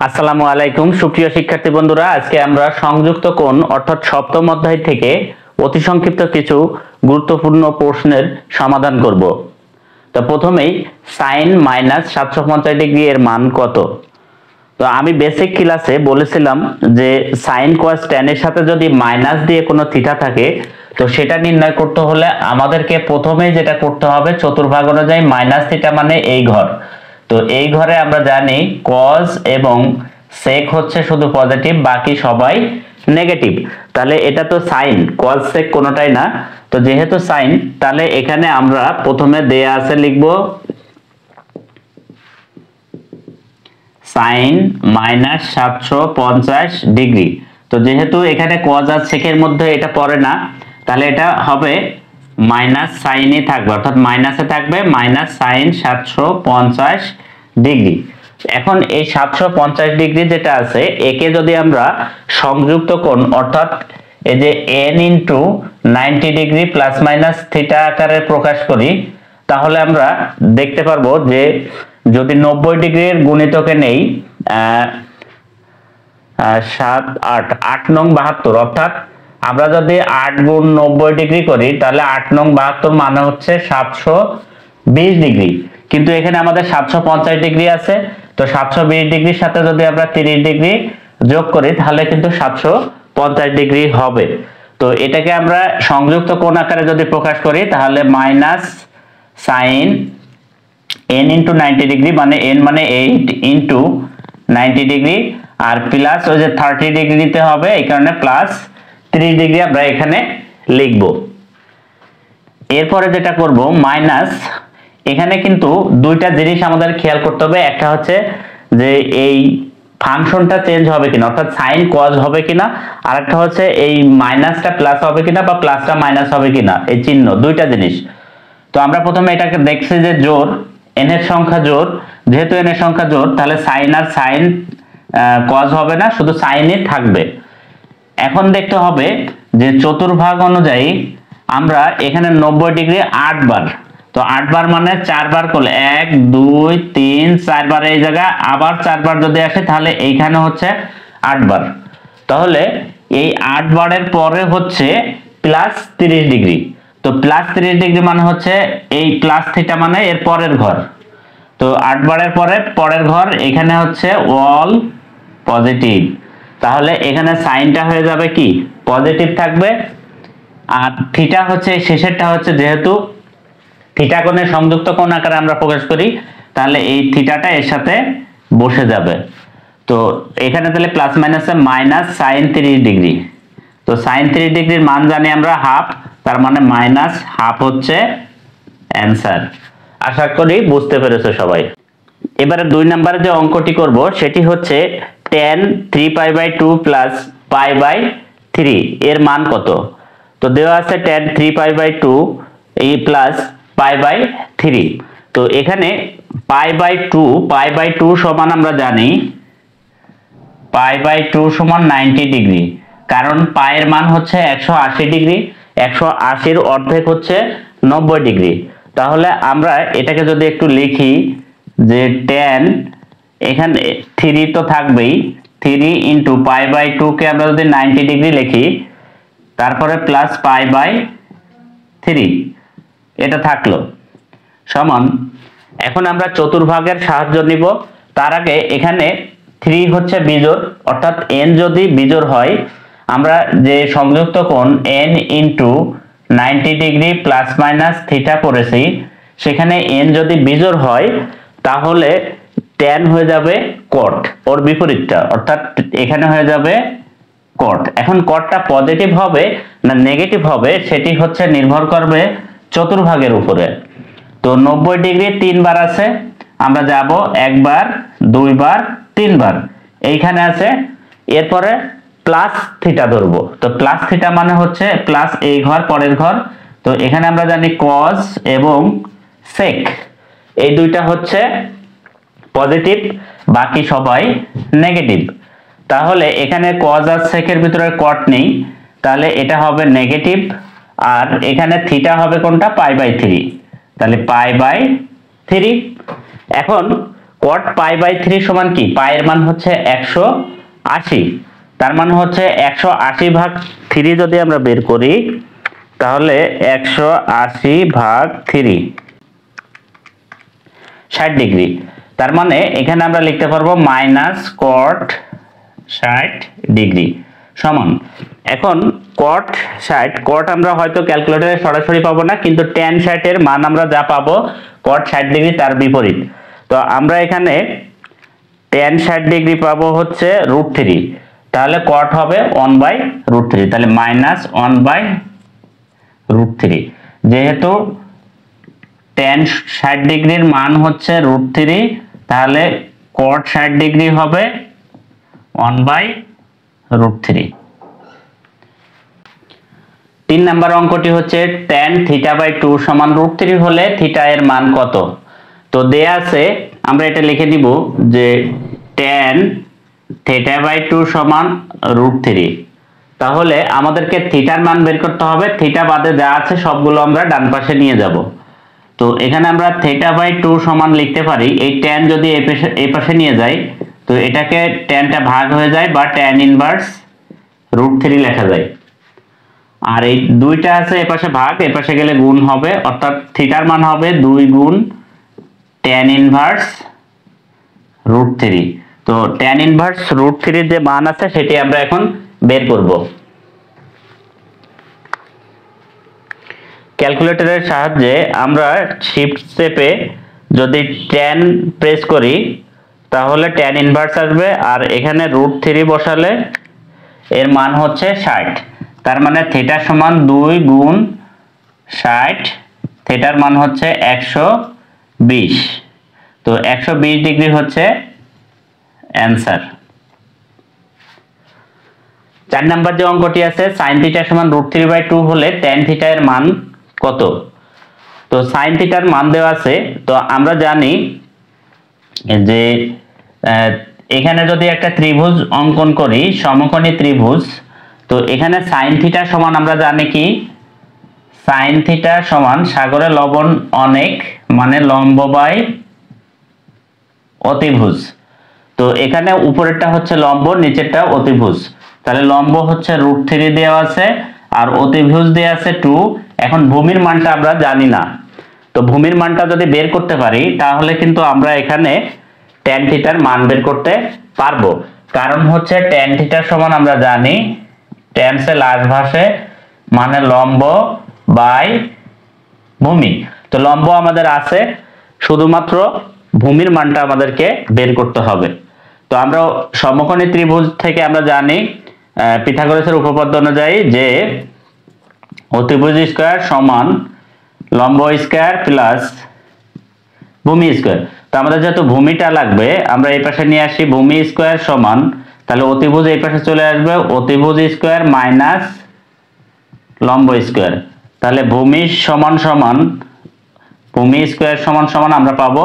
আসসালামু আলাইকুম সুপ্রিয় শিক্ষার্থী বন্ধুরা, আজকে আমরা সংযুক্ত কোণ অর্থাৎ সপ্তম অধ্যায় থেকে অতি সংক্ষিপ্ত কিছু গুরুত্বপূর্ণ প্রশ্নের সমাধান করব। তো প্রথমেই sin -750 এর মান কত? তো আমি বেসিক ক্লাসে বলেছিলাম যে sin cos tan এর সাথে যদি মাইনাস দিয়ে কোনো থিটা থাকে তো সেটা নির্ণয় করতে হলে আমাদেরকে প্রথমেই যেটা করতে হবে চতুর্ভাগ অনুযায়ী মাইনাস থিটা মানে এই ঘর। তো এই ঘরে আমরা জানি cos এবং sec হচ্ছে শুধু পজিটিভ, বাকি সবাই নেগেটিভ। তাহলে এটা তো sin cos sec কোনোটাই না। তো যেহেতু sin, তাহলে এখানে আমরা প্রথমে দেয়া আছে লিখব sin -750 ডিগ্রি। তো যেহেতু এখানে cos আর sec এর মধ্যে এটা পড়ে না, তাহলে এটা হবে মাইনাস সাইনে থাকবে, অর্থাৎ মাইনাসে থাকবে মাইনাস সাইন 750 ডিগ্রি। এখন এই 750 ডিগ্রি যেটা আছে একে যদি আমরা সংযুক্ত কোণ অর্থাৎ এই যে n into 90 degree plus minus theta আকারে প্রকাশ করি, তাহলে আমরা দেখতে পারবো যে যদি 90 ডিগ্রির গুণিতকে নেই 7 8 8 নং 72, অর্থাৎ আমরা যদি 8 গুণ 90 ডিগ্রি করি তাহলে 8 নং 72 মানে হচ্ছে 720 ডিগ্রি। কিন্তু এখানে আমাদের 750 ডিগ্রি আছে, তো 720 ডিগ্রির সাথে যদি আমরা 30 ডিগ্রি যোগ করি তাহলে কিন্তু 750 ডিগ্রি হবে। তো এটাকে আমরা সংযুক্ত কোণ আকারে যদি প্রকাশ করি তাহলে minus sine n into 90 degree মানে n মানে 8 ইন্টু 90 ডিগ্রি আর প্লাস ওই যে 30 ডিগ্রিতে হবে, এই কারণে প্লাস 30 ডিগ্রি আমরা এখানে লিখব। এরপরে যেটা করব মাইনাস, এখানে কিন্তু দুইটা জিনিস আমাদের খেয়াল করতে হবে। একটা হচ্ছে যে এই ফাংশনটা চেঞ্জ হবে কিনা, অর্থাৎ সাইন কজ হবে কিনা, আর একটা হচ্ছে এই মাইনাসটা প্লাস হবে কিনা বা প্লাসটা মাইনাস হবে কিনা, এই চিহ্ন দুইটা জিনিস। তো আমরা প্রথমে এটাকে দেখছি যে জোড়, n এর সংখ্যা জোড়, যেহেতু n এর সংখ্যা জোড় তাহলে সাইন আর সাইন কজ হবে না, শুধু সাইনই থাকবে। এখন দেখতে হবে যে চতুর্ভাগ অনুযায়ী আমরা এখানে 90 ডিগ্রি 8 বার, তো 8 বার মানে 4 বার করলে 1 2 3 4 বার, এই জায়গায় আবার 4 বার যদি আসে তাহলে এইখানে হচ্ছে 8 বার। তাহলে এই 8 বারের পরে হচ্ছে প্লাস 30 ডিগ্রি। তো প্লাস 30 ডিগ্রি মানে হচ্ছে এই প্লাস থিটা মানে এর পরের ঘর। তো 8 বারের পরে পরের ঘর এখানে হচ্ছে অল পজিটিভ, তাহলে এখানে সাইনটা হয়ে যাবে কি পজিটিভ থাকবে। আর থিটা হচ্ছে শেষেরটা হচ্ছে যেহেতু থিটা কোণের সংযুক্ত কোণ আকারে আমরা প্রকাশ করি তাহলে এই থিটাটা এর সাথে বসে যাবে। তো এখানে তাহলে প্লাস মাইনাসে মাইনাস সাইন 30 ডিগ্রি। তো সাইন 30 ডিগ্রির মান জানি আমরা হাফ, তার মানে মাইনাস হাফ হচ্ছে অ্যান্সার। আশা করি বুঝতে পেরেছো সবাই। এবারে 2 নম্বরে যে অঙ্কটি করব সেটি হচ্ছে tan 3π/2 প্লাস π/3 এর মান কত? তো দেওয়া আছে tan 3π/2 এই প্লাস π/3। তো এখানে π/2 সমান আমরা জানি π/2 সমান 90 ডিগ্রি, কারণ পাই এর মান হচ্ছে 180 ডিগ্রি, 180 অর্ধেক হচ্ছে 90 ডিগ্রি। তাহলে আমরা এটাকে যদি একটু লিখি যে tan, এখানে 3 তো থাকবেই, 3 ইন্টু π/2 কে আমরা যদি 90 ডিগ্রি লিখি তারপরে প্লাস π/3 এটা থাকলো সমান। এখন আমরা চতুর্ভাগের সাহায্য নিব। তার আগে এখানে 3 হচ্ছে বিজোড়, অর্থাৎ n যদি বিজোড় হয়, আমরা যে সংযুক্ত কোণ n into 90 degree plus minus theta করেছি সেখানে n যদি বিজোড় হয় তাহলে tan হয়ে যাবে cot, ওর বিপরীতটা, অর্থাৎ এখানে হয়ে যাবে cot। এখন cotটা পজিটিভ হবে না নেগেটিভ হবে সেটি হচ্ছে নির্ভর করবে চতুর্ভাগের উপরে। তো 90 ডিগ্রি 3 বার আছে, আমরা যাব 1 বার 2 বার 3 বার, এইখানে আছে। এরপরে প্লাস থিটা ধরবো, তো প্লাস থিটা মানে হচ্ছে প্লাস এই ঘর পরের ঘর। তো এখানে আমরা জানি cos এবং sec এই দুইটা হচ্ছে পজিটিভ, বাকি সবাই নেগেটিভ। তাহলে এখানে cos আর sec এর ভিতরে cot নেই, তাহলে এটা হবে নেগেটিভ। আর এখানে থিটা হবে কোনটা π/3, তাহলে π/3। এখন cot π/3 সমান কি, পাই এর মান হচ্ছে 180, তার মানে হচ্ছে 180 ভাগ 3 যদি আমরা বের করি তাহলে 180 ভাগ 3 60 ডিগ্রি। তার মানে এখানে আমরা লিখতে পারবো মাইনাস cot 60 ডিগ্রি সমান, এখন cot 60, cot আমরা হয়তো ক্যালকুলেটরে সরাসরি পাবো না, কিন্তু tan 60 এর মান আমরা যা পাবো cot 60 ডিগ্রি তার বিপরীত। তো আমরা এখানে tan 60 ডিগ্রি পাবো হচ্ছে √3, তাহলে cot হবে 1/√3, তাহলে মাইনাস 1/√3। যেহেতু tan 60 ডিগ্রির মান হচ্ছে √3, তাহলে cot 60 ডিগ্রি হবে 1/√3। 3 নাম্বার অঙ্কটি হচ্ছে tan θ/2 সমান √3 হলে থিটা এর মান কত। তো দেয়া আছে, আমরা এটা লিখে দিব যে tan θ/2 সমান √3। তাহলে আমাদেরকে থিটার মান বের করতে হবে, থিটা বাদে যা আছে সবগুলো আমরা ডান পাশে নিয়ে যাব। তো এখানে আমরা θ/2 সমান লিখতে পারি, এই tan যদি এই পাশে নিয়ে যাই তো এটাকে tanটা ভাগ হয়ে যায় বা tan ইনভার্স √3 লেখা যায়, আর এই দুইটা আছে এই পাশে ভাগ, এই পাশে গেলে গুণ হবে, অর্থাৎ থিটার মান হবে 2 গুণ tan ইনভার্স √3। তো tan ইনভার্স √3 এর যে মান আছে সেটি আমরা এখন বের করব। ক্যালকুলেটরের সাহায্যে আমরা শিফট স্টেপে যদি tan প্রেস করি তাহলে tan ইনভার্স আসবে, আর এখানে √3 বসালে এর মান হচ্ছে 60, তার মানে থিটা সমান 2 গুণ 60, থিটার মান হচ্ছে 120। তো 120 ডিগ্রি হচ্ছে অ্যান্সার। 4 নাম্বার যে অঙ্কটি আছে sin θ সমান √3/2 হলে tan θ এর মান কত। তো sin θ এর মান দেওয়া আছে, তো আমরা জানি যে এখানে যদি একটা ত্রিভুজ অঙ্কন করি, সমকোণী ত্রিভুজ, তো এখানে sin θ সমান আমরা জানি কি, sin θ সমান সাগরে লবণ অনেক মানে লম্ব বাই অতিভুজ। তো এখানে উপরেরটা হচ্ছে লম্ব, নিচেরটা অতিভুজ, তাহলে লম্ব হচ্ছে √3 দেওয়া আছে আর অতিভুজ দেওয়া আছে 2। এখন ভূমির মানটা আমরা জানি না, তো ভূমির মানটা যদি বের করতে পারি তাহলে কিন্তু আমরা এখানে tan θ এর মান বের করতে পারবো, কারণ হচ্ছে tan θ সমান আমরা জানি tan সে লাস্ট ভাষে মানে লম্ব বাই ভূমি। তো লম্ব আমাদের আছে, শুধুমাত্র ভূমির মানটা আমাদেরকে বের করতে হবে। তো আমরা সমকোণী ত্রিভুজ থেকে আমরা জানি পিথাগোরাসের উপপাদ্য অনুযায়ী যে অতিভুজ স্কয়ার সমান লম্ব স্কয়ার প্লাস ভূমি স্কয়ার। তো আমাদের যেহেতু ভূমিটা লাগবে আমরা এই পাশে নিয়ে আসি, ভূমি স্কয়ার সমান, তাহলে অতিভুজ এই পাশে চলে আসবে, অতিভুজ স্কয়ার মাইনাস লম্ব স্কয়ার, তাহলে ভূমি সমান সমান ভূমি স্কয়ার সমান সমান আমরা পাবো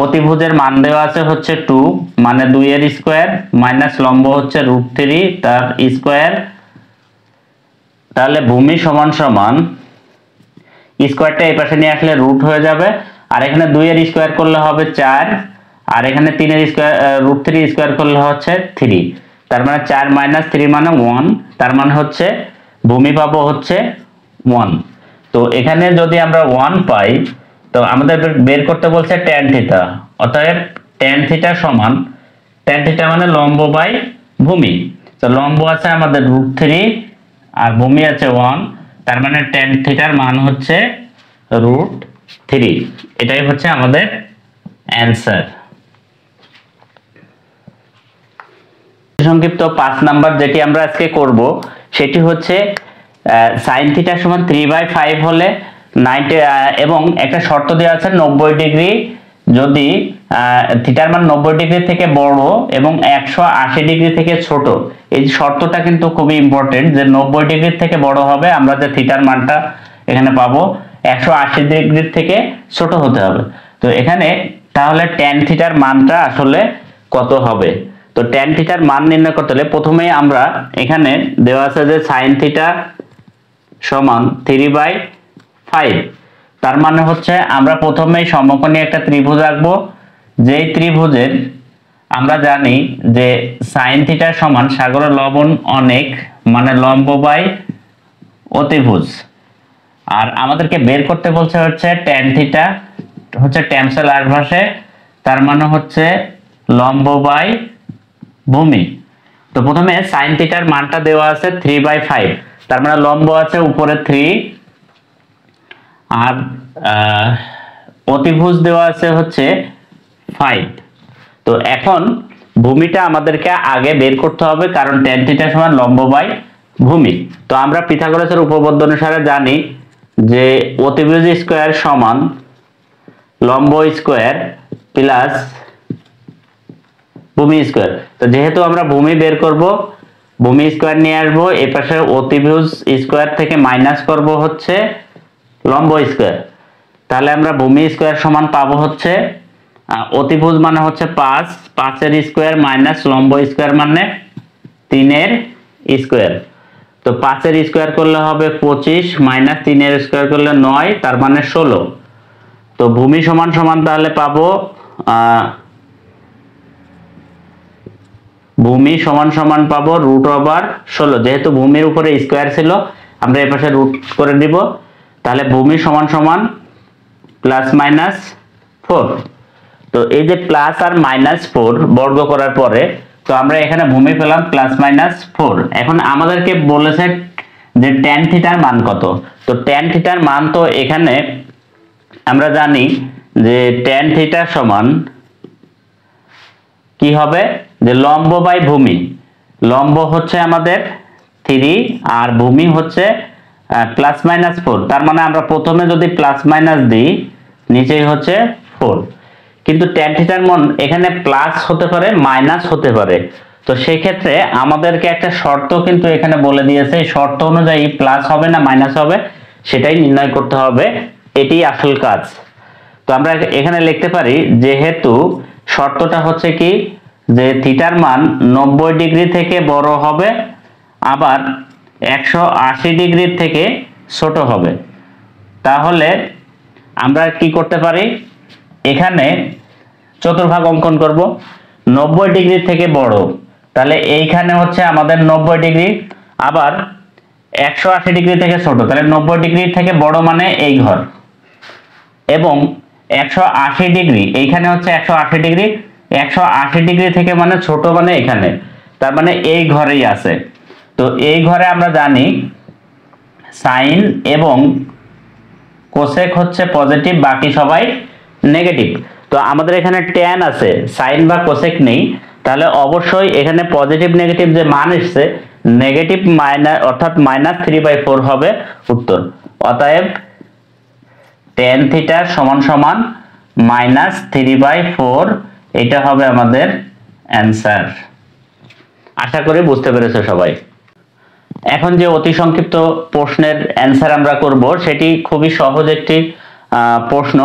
অতিভুজের মান দেওয়া আছে হচ্ছে 2 মানে 2 এর স্কয়ার মাইনাস লম্ব হচ্ছে √3 তার স্কয়ার, তাহলে ভূমি সমান সমান স্কয়ারটা এই পাশে নিয়ে আসলে রুট হয়ে যাবে, আর এখানে 2 এর স্কয়ার করলে হবে 4, আর এখানে 3 এর স্কয়ার √3 স্কয়ার করলে হচ্ছে 3, তার মানে 4 - 3 মানে 1, তার মানে হচ্ছে ভূমি পাবো হচ্ছে 1। তো এখানে যদি আমরা 1 পাই তো আমাদের বের করতে বলছে tan θ, অতএব tan θ সমান, tan θ মানে লম্ব বাই ভূমি, তো লম্ব আছে আমাদের √3 আর ভূমি আছে 1, তার মানে tan θ এর মান হচ্ছে √3। এটাই হচ্ছে আমাদের অ্যানসার। সংক্ষিপ্ত 5 নাম্বার যেটি আমরা আজকে করব সেটি হচ্ছে sin θ সমান 3/5 হলে 90 এবং একটা শর্ত দেওয়া আছে 90 ডিগ্রি যদি থিটার মান 90 ডিগ্রি থেকে বড় এবং 180 ডিগ্রি থেকে ছোট। এই শর্তটা কিন্তু খুবই ইম্পর্টেন্ট যে 90 ডিগ্রি থেকে বড় হবে, আমরা যে থিটার মানটা এখানে পাবো 180 ডিগ্রি থেকে ছোট হতে হবে। তো এখানে তাহলে tan থিটার মানটা আসলে কত হবে। তো tan থিটার মান নির্ণয় করতে হলে প্রথমেই আমরা এখানে দেওয়া আছে যে sin থিটা সমান 3/5, তার মানে হচ্ছে আমরা প্রথমেই সমকোণী একটা ত্রিভুজ আঁকবো, যেই ত্রিভুজের আমরা জানি যে সাইন থিটা সমান সাগরের লবণ অনেক, মানে লম্ব বাই অতিভুজ, আর আমাদেরকে বের করতে বলছে হচ্ছে ট্যান থিটা হচ্ছে ট্যামসেল আরভাসে, তার মানে হচ্ছে লম্ব বাই ভূমি। তো প্রথমে সাইন থিটার মানটা দেওয়া আছে 3/5, তার মানে লম্ব আছে উপরে 3 আর অতিভুজ দেওয়া আছে হচ্ছে 5। তো এখন ভূমিটা আমাদেরকে আগে বের করতে হবে, কারণ ট্যান থিটা সমান লম্ব বাই ভূমি। তো আমরা পিথাগোরাসের উপপাদ্য অনুসারে জানি যে অতিভুজ স্কয়ার সমান লম্ব স্কয়ার প্লাস ভূমি স্কয়ার। তো যেহেতু আমরা ভূমি বের করব, ভূমি স্কয়ার নিয়ে আসবো, এই পাশে অতিভুজ স্কয়ার থেকে মাইনাস করব হচ্ছে লম্ব স্কয়ার। তাহলে আমরা ভূমি স্কয়ার সমান পাবো হচ্ছে অতিভুজ মানে হচ্ছে 5, 5 এর স্কয়ার মাইনাস লম্ব স্কয়ার মানে 3 এর স্কয়ার। তো 5 এর স্কয়ার করলে হবে 25 মাইনাস 3 এর স্কয়ার করলে 9, তার মানে 16। তো ভূমি সমান সমান তাহলে পাবো ভূমি সমান সমান পাবো √16। যেহেতু ভূমির উপরে স্কয়ার ছিল আমরা এই পাশে রুট করে দিব, তাহলে ভূমি সমান সমান প্লাস মাইনাস 4। তো এই যে প্লাস আর -4 বর্গ করার পরে তো আমরা এখানে ভূমি পেলাম প্লাস -4। এখন আমাদেরকে বলেছে যে ট্যান থিটার মান কত। তো ট্যান থিটার মান তো এখানে আমরা জানি যে ট্যান থিটা সমান কি হবে, যে লম্ব বাই ভূমি। লম্ব হচ্ছে আমাদের 3 আর ভূমি হচ্ছে প্লাস -4, তার মানে আমরা প্রথমে যদি প্লাস মাইনাস দিই নিচেই হচ্ছে 4। কিন্তু ট্যান থিটার মান এখানে প্লাস হতে পারে মাইনাস হতে পারে। তো সেই ক্ষেত্রে আমাদেরকে একটা শর্ত কিন্তু এখানে বলে দিয়েছে, এই শর্ত অনুযায়ী প্লাস হবে না মাইনাস হবে সেটাই নির্ণয় করতে হবে, এটি আসল কাজ। তো আমরা এখানে লিখতে পারি যেহেতু শর্তটা হচ্ছে কি যে থিটার মান 90 ডিগ্রি থেকে বড় হবে আবার 180 ডিগ্রি থেকে ছোট হবে, তাহলে আমরা কি করতে পারি, এখানে চতুর্ভাগ অঙ্কন করব। 90 ডিগ্রি থেকে বড়, তাহলে এইখানে হচ্ছে আমাদের 90 ডিগ্রি, আবার 180 ডিগ্রি থেকে ছোট, তাহলে 90 ডিগ্রি থেকে বড় মানে এই ঘর, এবং 180 ডিগ্রি এইখানে হচ্ছে 180 ডিগ্রি, 180 ডিগ্রি থেকে মানে ছোট মানে এখানে, তার মানে এই ঘরেই আছে। তো এই ঘরে আমরা জানি সাইন এবং কোসেক হচ্ছে পজিটিভ, বাকি সবাই নেগেটিভ। তো আমাদের এখানে ট্যান আছে, সাইন বা কোসেক নেই, তাহলে অবশ্যই এখানে পজিটিভ নেগেটিভ যে মান এসছে নেগেটিভ মাইনাস অর্থাৎ -3/4 হবে উত্তর। অতএব ট্যান থিটা সমান সমান -3/4, এটা হবে আমাদের অ্যান্সার। আশা করি বুঝতে পেরেছো সবাই। এখন যে অতি সংক্ষিপ্ত প্রশ্নের অ্যান্সার আমরা করব সেটি খুবই সহজ একটি প্রশ্ন।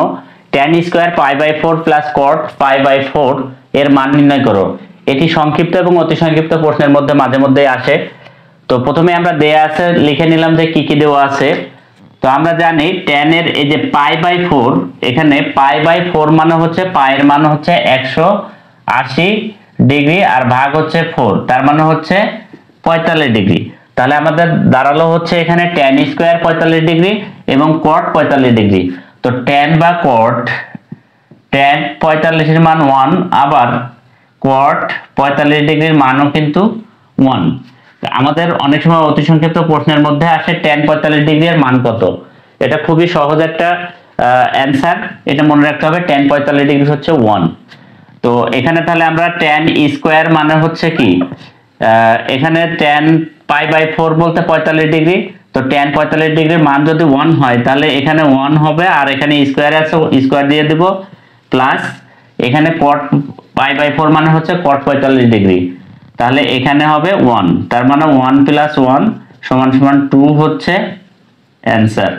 tan স্কয়ার π/4 প্লাস cot π/4 এর মান নির্ণয় করো। এটি সংক্ষিপ্ত এবং অতি সংক্ষিপ্ত প্রশ্নের মধ্যে মাঝে মধ্যে আসে। তো প্রথমে আমরা দেয়া আছে লিখে নিলাম যে কি কি দেওয়া আছে। তো আমরা জানি tan এর এই যে π/4, এখানে π/4 মানে হচ্ছে এর মান হচ্ছে 180 ডিগ্রি আর ভাগ হচ্ছে 4, তার মানে হচ্ছে 45 ডিগ্রি। তাহলে আমাদের দাঁড়ালো হচ্ছে এখানে tan স্কয়ার 45 ডিগ্রি এবং cot 45 ডিগ্রি। তো tan বা cot, tan 45 এর মান 1, আবার cot 45 ডিগ্রির মানও কিন্তু 1। আমাদের অনেক সময় অতি সংক্ষিপ্ত প্রশ্নের মধ্যে আসে tan 45 ডিগ্রি এর মান কত। এটা খুবই সহজ একটা অ্যানসার, এটা মনে রাখতে হবে, tan 45 ডিগ্রি হচ্ছে 1। তো এখানে তাহলে আমরা tan স্কয়ার মানে হচ্ছে কি, এখানে tan π/4 বলতে 45 ডিগ্রি, তো tan 45 ডিগ্রির মান যদি 1 হয় তাহলে এখানে 1 হবে, আর এখানে স্কয়ার আছে স্কয়ার দিয়ে দেব, প্লাস এখানে cot π/4 মানে হচ্ছে cot 45 ডিগ্রি, তাহলে এখানে হবে 1, তার মানে 1 + 1 = 2 হচ্ছে অ্যানসার।